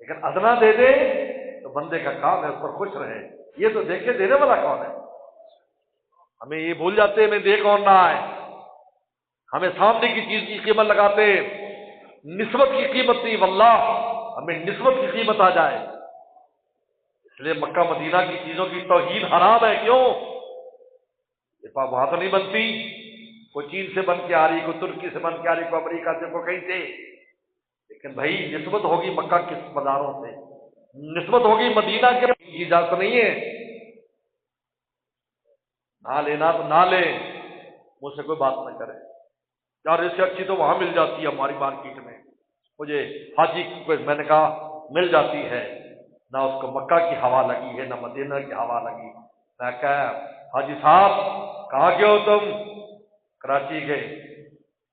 لیکن ادنا دے دے تو بندے کا کام ہے اس پر خوش رہے، یہ تو دیکھے دینے والا کون ہے؟ ہمیں یہ بھول جاتے ہیں میں دے کون رہا ہے، ہمیں سامنے کی چیز کی قیمت لگاتے، نسبت کی قیمت نہیں، واللہ ہمیں نسبت کی قیمت آ جائے۔ اس لیے مکہ مدینہ کی چیزوں کی توہین حرام ہے، کیوں؟ یہ وہاں تو نہیں بنتی، کوئی چین سے بن کے آ رہی، کوئی ترکی سے بن کے آ رہی، کوئی امریکہ سے، کوئی کہیں سے، لیکن بھائی نسبت ہوگی مکہ کے بازاروں سے، نسبت ہوگی مدینہ کے، کی اجازت نہیں ہے، نہ لینا تو نہ لے، مجھ سے کوئی بات نہ کرے، یار اس سے اچھی تو وہاں مل جاتی ہے ہماری مارکیٹ میں، مجھے حاجی کی، میں نے کہا مل جاتی ہے، نہ اس کو مکہ کی ہوا لگی ہے نہ مدینہ کی ہوا لگی، میں کہا حاجی صاحب کہاں گئے ہو تم؟ کراچی گئے،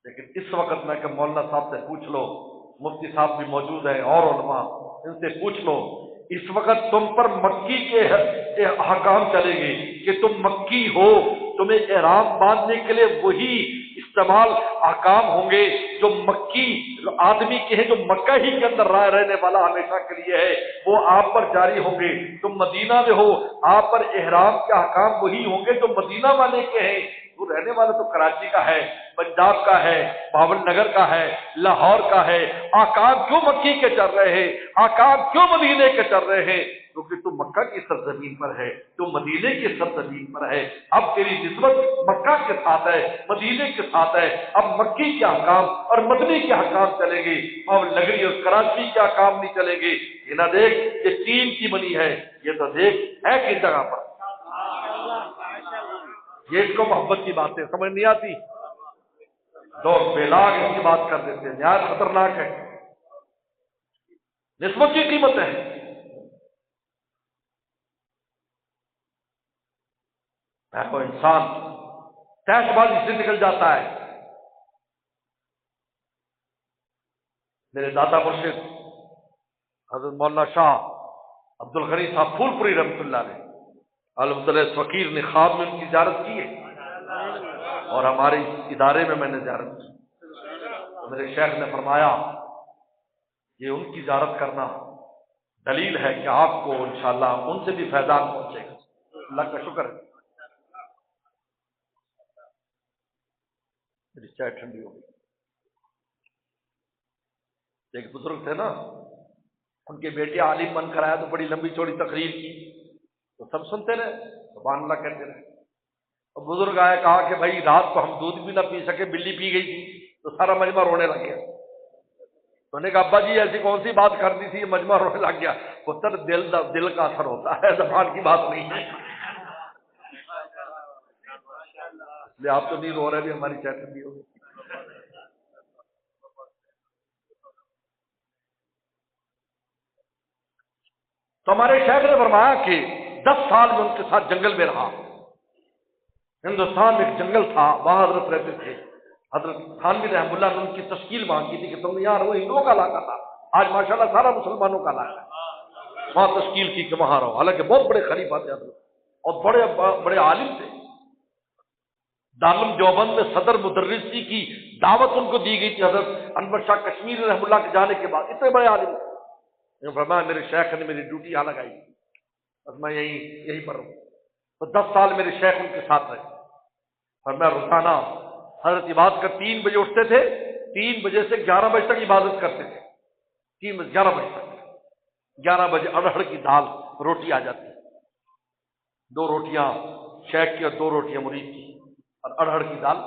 لیکن اس وقت میں کہ مولانا صاحب سے پوچھ لو، مفتی صاحب بھی موجود ہیں اور علماء، ان سے پوچھ لو، اس وقت تم پر مکی کے احکام چلیں گے کہ تم مکی ہو، تمہیں احرام باندھنے کے لیے وہی استعمال احکام ہوں گے جو مکی آدمی کے ہیں، جو مکہ ہی کے اندر رہنے والا ہمیشہ کے لیے ہے، وہ آپ پر جاری ہوں گے۔ تم مدینہ میں ہو، آپ پر احرام کے احکام وہی ہوں گے جو مدینہ والے کے ہیں۔ وہ رہنے والا تو کراچی کا ہے، پنجاب کا ہے، بھاول نگر کا ہے، لاہور کا ہے، احکام کیوں مکی کے چل رہے ہیں؟ احکام کیوں مدینے کے چل رہے ہیں؟ کیونکہ تو مکہ کی سرزمین پر ہے، تو مدینے کی سرزمین پر ہے، اب تیری نسبت مکہ کے ساتھ ہے، مدینے کے ساتھ ہے، اب مکی کے احکام اور مدنی کے احکام چلیں گے، اور نگری اور کراچی کے احکام نہیں چلیں گے۔ یہ نہ دیکھ یہ چین کی بنی ہے، یہ تو دیکھ ہے کس جگہ پر۔ یہ اس کو محبت کی باتیں سمجھ نہیں آتی، لوگ بے لاگ اس کی بات کر دیتے ہیں، نہایت خطرناک ہے، نسبت کی قیمت ہے۔ وہ انسان تحت بازی سے نکل جاتا ہے۔ میرے دادا مرشد حضرت مولانا شاہ عبد الغنی صاحب پھول پوری رحمۃ اللہ علیہ، الحمد للہ اس فقیر نے خواب میں ان کی زیارت کی ہے، اور ہمارے ادارے میں نے زیارت کی، تو میرے شیخ نے فرمایا یہ ان کی زیارت کرنا دلیل ہے کہ آپ کو انشاءاللہ ان سے بھی فیضان پہنچے گا۔ اللہ کا شکر ہے، میری چائے ٹھنڈی ہو گئی۔ ایک بزرگ تھے نا، ان کے بیٹے عالم بن کر آیا تو بڑی لمبی چوڑی تقریر کی، تو سب سنتے رہے، سبحان اللہ کہتے رہے، اور بزرگ آئے، کہا کہ بھائی رات کو ہم دودھ بھی نہ پی سکے، بلی پی گئی تھی، تو سارا مجمع رونے لگ گیا۔ تو نے کہا ابا جی ایسی کون سی بات کر دی تھی، یہ مجمع رونے لگ گیا؟ پتر دل کا اثر ہوتا ہے، زبان کی بات نہیں ہے، اس لیے آپ تو نہیں رو رہے بھی، ہماری چائے ٹھنڈی ہو گئی۔ تو ہمارے شیخ نے فرمایا کہ 10 سال میں ان کے ساتھ جنگل میں رہا، ہندوستان میں ایک جنگل تھا، وہاں حضرت رہتے تھے، حضرت تھانوی رحمۃ اللہ نے ان کی تشکیل مانگی تھی کہ تم یار، وہ ہندوؤں کا علاقہ تھا، آج ماشاءاللہ سارا مسلمانوں کا علاقہ ہے، وہاں تشکیل کی کہ وہاں رہو، حالانکہ بہت بڑے خلیفہ تھے حضرت، اور بڑے بڑے عالم تھے۔ دارالعلوم دیوبند میں صدر مدرسی کی دعوت ان کو دی گئی تھی حضرت انور شاہ کشمیری رحمۃ اللہ کے جانے کے بعد، اتنے بڑے عالم تھے۔ فرمایا میرے شیخ نے میری ڈیوٹی یہاں لگائی، بس میں یہیں پر ہوں، تو 10 سال میرے شیخ ان کے ساتھ رہے، اور میں روزانہ حضرت عبادت کر 3 بجے اٹھتے تھے، 3 بجے سے 11 بجے تک عبادت کرتے تھے، 3 بجے 11 بجے تک، 11 بجے اڑہڑ کی دال روٹی آ جاتی، 2 روٹیاں شیخ کی اور 2 روٹیاں مرید کی، اور اڑہڑ کی دال،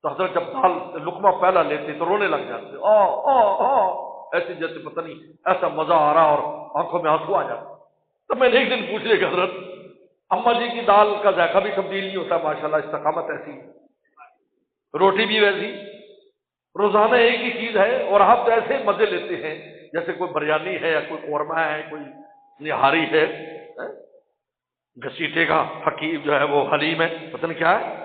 تو حضرت جب دال لقمہ پہلا لیتے تو رونے لگ جاتے، ایسے جیسے پتہ نہیں ایسا مزہ آ رہا اور آنکھوں میں آنسو آ جاتے۔ تو میں نے ایک دن پوچھ لیا کہ حضرت اماں جی کی دال کا ذائقہ بھی تبدیل نہیں ہوتا، ماشاءاللہ استقامت ایسی، روٹی بھی ویسی، روزانہ ایک ہی چیز ہے، اور آپ تو ایسے مزے لیتے ہیں جیسے کوئی بریانی ہے یا کوئی قورمہ ہے، کوئی نہاری ہے، گھسیٹے کا حکیم جو ہے وہ حلیم ہے، پتہ نہیں کیا ہے۔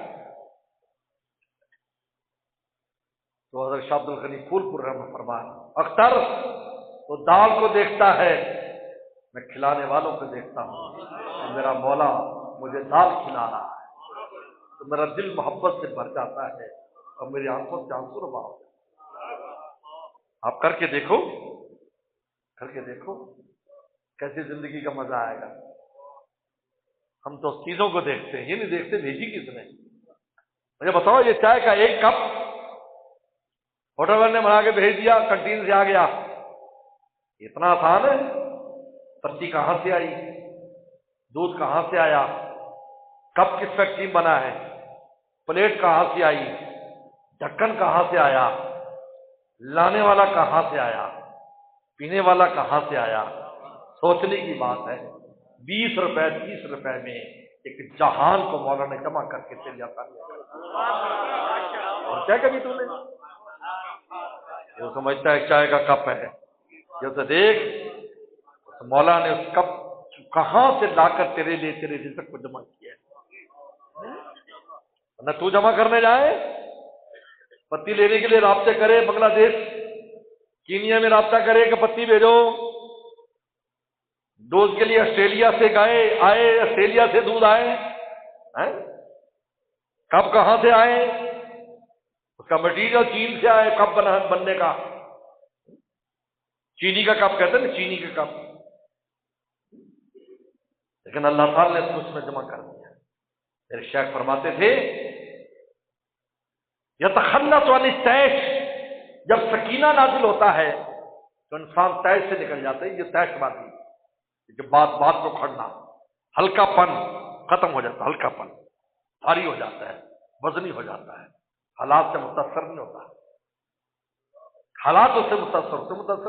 تو حضرت شاہ عبد الغنی پھول پور رحمۃ فرمایا، اختر تو دال کو دیکھتا ہے، میں کھلانے والوں کو دیکھتا ہوں کہ میرا مولا مجھے دال کھلا رہا ہے، تو میرا دل محبت سے بھر جاتا ہے اور میری آنکھوں سے آنسو روا ہوتے ہیں۔ آپ کر کے دیکھو، کر کے دیکھو کیسی زندگی کا مزہ آئے گا۔ ہم تو چیزوں کو دیکھتے ہیں، یہ نہیں دیکھتے بھیجی کس نے۔ مجھے بتاؤ یہ چائے کا ایک کپ ہوٹل والے نے بنا کے بھیج دیا، کنٹین سے آ گیا، اتنا آسان ہے؟ پتی کہاں سے آئی، دودھ کہاں سے آیا، کب کس فیکٹری میں بنا ہے، پلیٹ کہاں سے آئی، ڈھکن کہاں سے آیا، لانے والا کہاں سے آیا، پینے والا کہاں سے آیا، سوچنے کی بات ہے۔ 20 روپے 30 روپے میں ایک جہان کو مولا نے جمع کر کے تیرے عطا کیا۔ اور کیا کبھی تم نے جو سمجھتا ہے چائے کا کپ ہے، جو تو دیکھ مولا نے اس کپ کہاں سے لا کر تیرے لیے تیرے رزق کو جمع کیا ہے۔ نہ تو جمع کرنے جائے، پتی لینے کے لیے رابطے کرے بنگلہ دیش کینیا میں رابطہ کرے کہ پتی بھیجو، ڈوز کے لیے آسٹریلیا سے گائے آئے، آسٹریلیا سے دودھ آئے، کب کہاں سے آئے، اس کا مٹیریل چین سے آئے، کب بننے کا، چینی کا کپ کہتے ہیں نا، چینی کا کپ، لیکن اللہ تعالیٰ نے اس میں جمع کر دیا۔ میرے شیخ فرماتے تھے یتخلص عن التیش، جب سکینہ نازل ہوتا ہے تو انسان تیش سے نکل جاتا ہے۔ یہ تیش بات ہے کہ بات بات کو کھڑنا، ہلکا پن ختم ہو جاتا ہے، ہلکا پن بھاری ہو جاتا ہے، وزنی ہو جاتا ہے، حالات سے متاثر نہیں ہوتا، حالات اس سے متاثر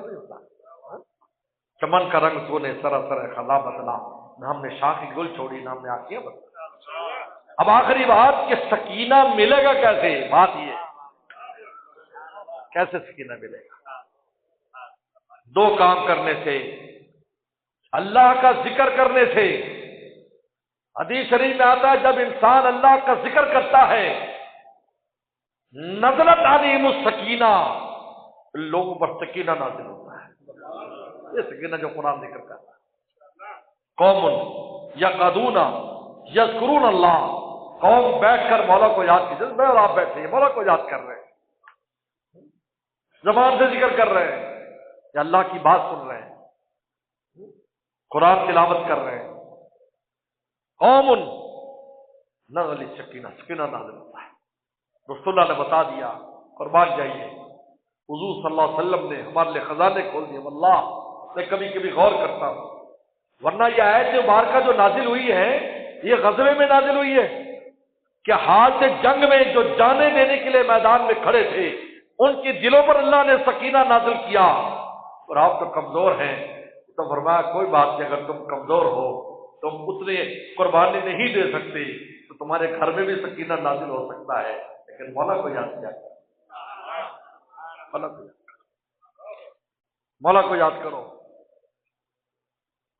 نہیں ہوتا۔ چمن کا رنگ تو نے سراسر خلا بدلا، نہ ہم نے شاخ کی گل چھوڑی، نہ ہم نے آنکھیں بدلا۔ اب آخری بات کہ سکینہ ملے گا کیسے، بات یہ کیسے سکینہ ملے گا؟ دو کام کرنے سے، اللہ کا ذکر کرنے سے۔ حدیث شریف میں آتا ہے جب انسان اللہ کا ذکر کرتا ہے نزلت علیہم السکینہ، لوگوں پر سکینہ نازل ہوتا ہے۔ یہ سکینہ جو قرآن ذکر کرتا ہے، قوم یقعدون یذکرون اللہ، قوم بیٹھ کر مولا کو یاد کیجیے، میں اور آپ بیٹھے ہیں مولا کو یاد کر رہے ہیں، زبان سے ذکر کر رہے ہیں یا اللہ کی بات سن رہے ہیں، قرآن تلاوت کر رہے ہیں، قوم نزل السکینہ، سکینہ نازل ہوتا ہے۔ رسول اللہ نے بتا دیا، قربان جائیے، حضور صلی اللہ علیہ وسلم نے ہمارے لیے خزانے کھول دیے۔ واللہ میں کبھی کبھی غور کرتا ہوں، ورنہ یہ آیت مبارکہ جو نازل ہوئی ہے یہ غزوے میں نازل ہوئی ہے کہ حالت جنگ میں جو جانیں دینے کے لیے میدان میں کھڑے تھے ان کے دلوں پر اللہ نے سکینہ نازل کیا۔ اور آپ تو کمزور ہیں، تو فرمایا کوئی بات نہیں، اگر تم کمزور ہو، تم اتنے قربانی نہیں دے سکتے تو تمہارے گھر میں بھی سکینہ نازل ہو سکتا ہے، لیکن مولا کو یاد کیا، مولا کو یاد کرو۔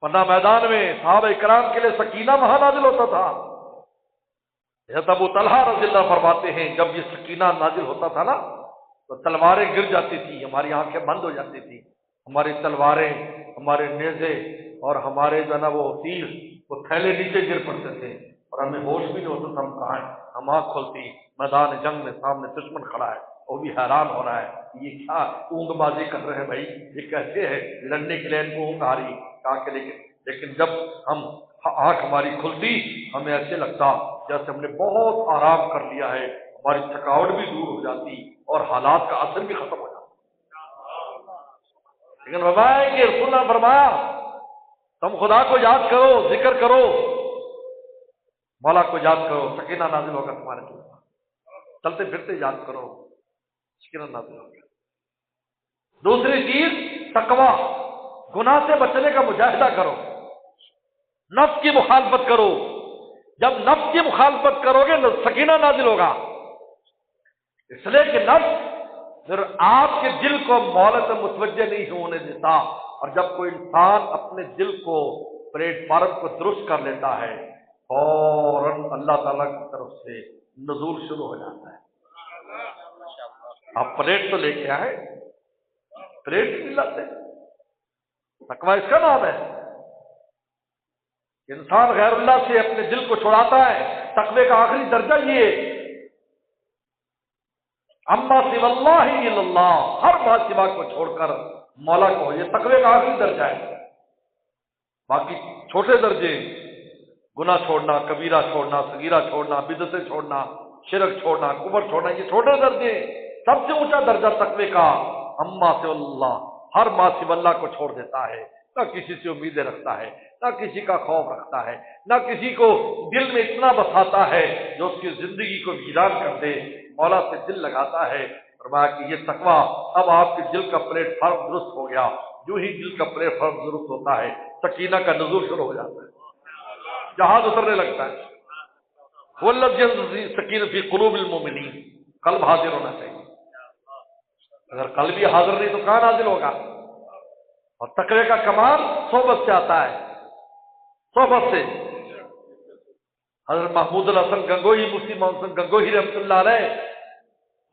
ورنہ میدان میں صحابہ کرام کے لیے سکینہ وہاں نازل ہوتا تھا۔ حضرت ابو طلحہ رضی اللہ فرماتے ہیں جب یہ سکینہ نازل ہوتا تھا نا تو تلواریں گر جاتی تھی، ہماری آنکھیں بند ہو جاتی تھی، ہماری تلواریں، ہمارے نیزے اور ہمارے جو ہے نا وہ تیر، وہ تھیلے نیچے گر پڑتے تھے اور ہمیں ہوش بھی نہیں ہوتا تھا ہم کہاں ہیں۔ ہم آنکھ کھولتی، میدان جنگ میں سامنے دشمن کھڑا ہے، وہ بھی حیران ہو رہا ہے یہ کیا اونگ بازی کر رہے ہیں بھائی، یہ کیسے ہے لڑنے کے لیے ان کو اونگ آ رہی، کہا کہ لیکن جب ہم آنکھ ہماری کھلتی ہمیں ایسے لگتا جیسے ہم نے بہت آرام کر لیا ہے، ہماری تھکاوٹ بھی دور ہو جاتی اور حالات کا اثر بھی ختم ہو جاتا۔ لیکن فرمایا کہ رسول نے فرمایا تم خدا کو یاد کرو، ذکر کرو، مولا کو یاد کرو، سکینہ نازل ہوگا تمہارے دل پر، چلتے پھرتے یاد کرو، سکینہ نازل ہوگا۔ دوسری چیز تقویٰ، گناہ سے بچنے کا مجاہدہ کرو، نفس کی مخالفت کرو۔ جب نفس کی مخالفت کرو گے سکینہ نازل ہوگا، اس لیے کہ نفس پھر آپ کے دل کو مولا سے متوجہ نہیں ہونے دیتا، اور جب کوئی انسان اپنے دل کو پلیٹ فارم کو درست کر لیتا ہے فوراً اللہ تعالیٰ کی طرف سے نزول شروع ہو جاتا ہے۔ آپ پلیٹ تو لے کے آئے، پلیٹ نہیں لاتے۔ تقویٰ اس کا نام ہے، انسان غیر اللہ سے اپنے دل کو چھڑاتا ہے۔ تقوی کا آخری درجہ یہ ہے اما سوی اللہ الا اللہ، ہر ماں سوا کو چھوڑ کر مولا کو، یہ تقوی کا آخری درجہ ہے۔ باقی چھوٹے درجے، گناہ چھوڑنا، کبیرہ چھوڑنا، صغیرہ چھوڑنا، بدعتیں چھوڑنا، شرک چھوڑنا، کفر چھوڑنا، یہ چھوٹے درجے۔ سب سے اونچا درجہ تقوی کا اما سوی اللہ، ہر ماں سوی اللہ کو چھوڑ دیتا ہے، نہ کسی سے امیدیں رکھتا ہے، نہ کسی کا خوف رکھتا ہے، نہ کسی کو دل میں اتنا بساتا ہے جو اس کی زندگی کو ویران کر دے، مولا سے دل لگاتا ہے۔ فرمایا کہ یہ تقویٰ اب آپ کے دل کا پلیٹ فارم درست ہو گیا۔ جو ہی دل کا پلیٹ فارم درست ہوتا ہے، سکینہ کا نزول شروع ہو جاتا ہے، جہاز اترنے لگتا ہے۔ والذی ينزل سکینہ فی قلوب المؤمنین، قلب حاضر ہونا چاہیے۔ اگر قلب ہی حاضر نہیں تو کہاں نازل ہوگا؟ اور تقوی کا کمال صحبت سے آتا ہے، صحبت سے۔ حضرت محمود الحسن گنگوہی، مفتی محمود الحسن گنگوہی رحمۃ اللہ علیہ،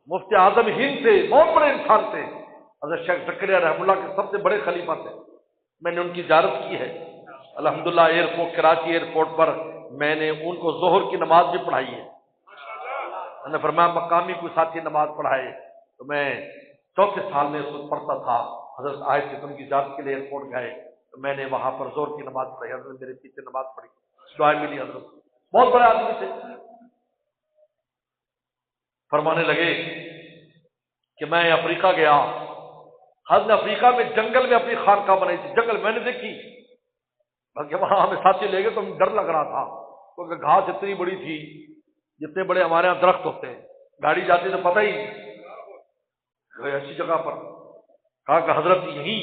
مفتی اعظم ہند تھے، بہت بڑے انسان تھے۔ حضرت شیخ زکریا رحمۃ اللہ کے سب سے بڑے خلیفہ تھے۔ میں نے ان کی زیارت کی ہے الحمدللہ، ایئرپورٹ، کراچی ایئرپورٹ پر میں نے ان کو ظہر کی نماز بھی پڑھائی ہے۔ میں نے فرمایا مقامی کوئی ساتھی نماز پڑھائے تو میں چوتھے سال میں اس کو پڑھتا تھا۔ حضرت آئے تھے تو ان کی زیارت کے لیے ایئرپورٹ گئے تو میں نے وہاں پر ظہر کی نماز پڑھی، حضرت میرے پیچھے نماز پڑھی، دعائیں ملی۔ حضرت بہت بڑے آدمی تھے۔ فرمانے لگے کہ میں افریقہ گیا، حضرت نے افریقہ میں جنگل میں اپنی خانقاہ بنائی تھی، جنگل میں نے دیکھی، بلکہ وہاں ہمیں ساتھی لے گئے تو ہمیں ڈر لگ رہا تھا کیونکہ گھاس اتنی بڑی تھی جتنے بڑے ہمارے یہاں درخت ہوتے ہیں، گاڑی جاتی تو پتہ ہی نہیں۔ ایسی جگہ پر کہا کہ حضرت یہیں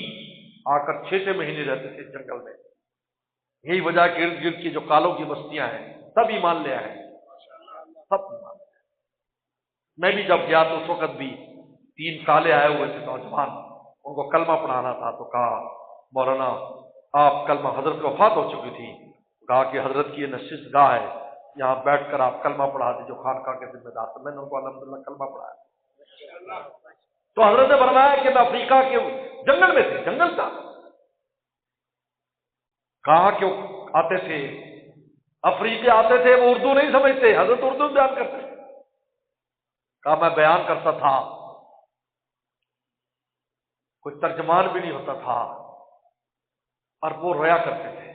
آ کر 6 مہینے رہتے تھے جنگل میں، یہی وجہ کہ ارد گرد کی جو کالوں کی بستیاں ہیں سب ایمان لے آئے، سب ایمان لے آئے۔ میں بھی جب گیا تو اس وقت بھی 3 کالے آئے ہوئے تھے نوجوان، ان کو کلمہ پڑھانا تھا تو کہا مولانا آپ کلمہ، حضرت کو وفات ہو چکی تھی، کہا کہ حضرت کی یہ نشست گاہ ہے، یہاں بیٹھ کر آپ کلمہ پڑھا دیجیے، جو خانقاہ کے ذمہ دار تھے۔ میں نے ان کو الحمدللہ کلمہ پڑھایا۔ تو حضرت نے فرمایا کہ میں افریقہ کے جنگل میں تھے، جنگل تھا، کہاں کیوں آتے تھے؟ افریقہ آتے تھے، وہ اردو نہیں سمجھتے، حضرت اردو بیان کرتے تھے۔ کہا میں بیان کرتا تھا، کوئی ترجمان بھی نہیں ہوتا تھا، اور وہ رویا کرتے تھے،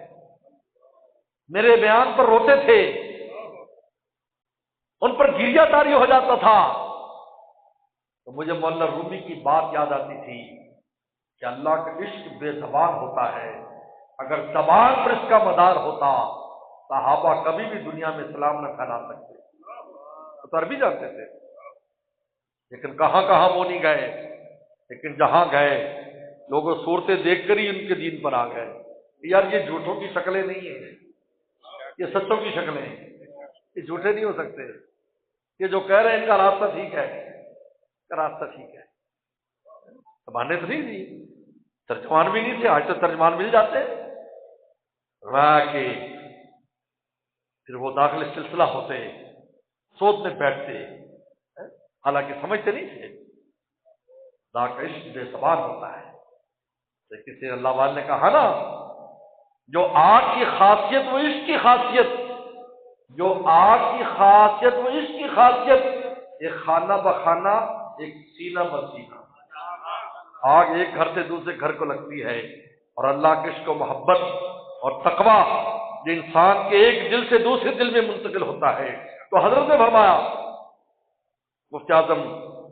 میرے بیان پر روتے تھے، ان پر گریہ تاری ہو جاتا تھا۔ تو مجھے مولانا رومی کی بات یاد آتی تھی کہ اللہ کا عشق بے زبان ہوتا ہے، اگر زبان پر اس کا مدار ہوتا صحابہ کبھی بھی دنیا میں اسلام نہ پھیلا سکتے۔ تو عربی جانتے تھے، لیکن کہاں کہاں وہ نہیں گئے، لیکن جہاں گئے لوگوں صورتیں دیکھ کر ہی ان کے دین پر آ گئے۔ یار یہ جھوٹوں کی شکلیں نہیں ہیں، یہ سچوں کی شکلیں ہیں، یہ جھوٹے نہیں ہو سکتے۔ یہ جو کہہ رہے ہیں ان کا راستہ ٹھیک ہے، کا راستہ ٹھیک ہے، زبانیں تو نہیں تھی، ترجمان بھی نہیں تھے، آج تو ترجمان مل جاتے کہ پھر وہ داخل سلسلہ ہوتے، سوچنے بیٹھتے، حالانکہ سمجھتے نہیں تھے۔ خدا کا عشق بے زبان ہوتا ہے۔ تو کسی اللہ والے نے کہا نا، جو آگ کی خاصیت وہ عشق کی خاصیت، جو آگ کی خاصیت وہ عشق کی خاصیت، ایک خانہ بخانہ، ایک سینہ بسینہ۔ آگ ایک گھر سے دوسرے گھر کو لگتی ہے، اور اللہ کے عشق و محبت اور تقویٰ جو انسان کے ایک دل سے دوسرے دل میں منتقل ہوتا ہے۔ تو حضرت نے فرمایا، مفتی اعظم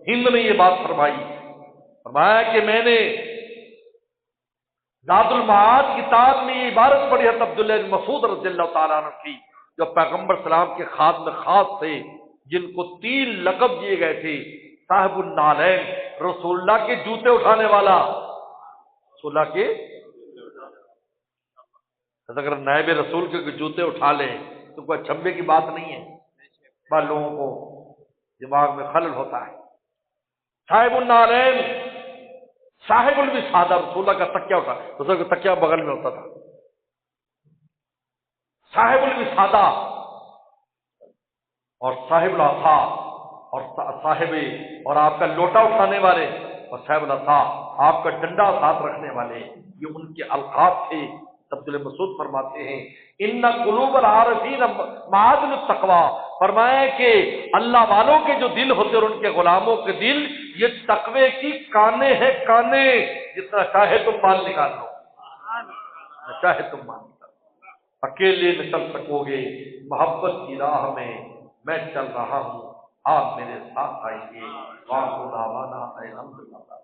ہند نے یہ بات فرمایا کہ میں نے زاد المعاد کتاب میں یہ عبارت پڑھی ہے عبداللہ بن مسعود رضی اللہ تعالیٰ عنہ کی، جو پیغمبر سلام کے خادم خاص تھے، جن کو 3 لقب دیے گئے تھے، صاحب النعلین، رسول اللہ کے جوتے اٹھانے والا، رسول اللہ کے، اگر نائب رسول کے جوتے اٹھا لے تو کوئی چھمبے کی بات نہیں ہے، بعض لوگوں کو دماغ میں خلل ہوتا ہے۔ صاحب النعلین، صاحب الوسادہ، رسول اللہ کا تکیہ اٹھا، رسول اللہ کا تکیہ بغل میں ہوتا تھا، صاحب الوسادہ، اور صاحب العصا، اور صاحب، اور آپ کا لوٹا اٹھانے والے، اور صاحب العصا، آپ کا ڈنڈا ساتھ رکھنے والے، یہ ان کے القاب تھے۔ عبداللہ مسعود فرماتے ہیں ان قلوب العارفین معادن التقوی، فرمایا کہ اللہ والوں کے جو دل ہوتے اور ان کے غلاموں کے دل یہ تقوی کی کانے ہیں، کانے، جتنا چاہے تم مال نکال لو، چاہے تم مال نکال لو، اکیلے نہ چل سکو گے، محبت کی راہ میں چل رہا ہوں، آپ میرے ساتھ آئیے، واہ خدا وانا الحمدللہ۔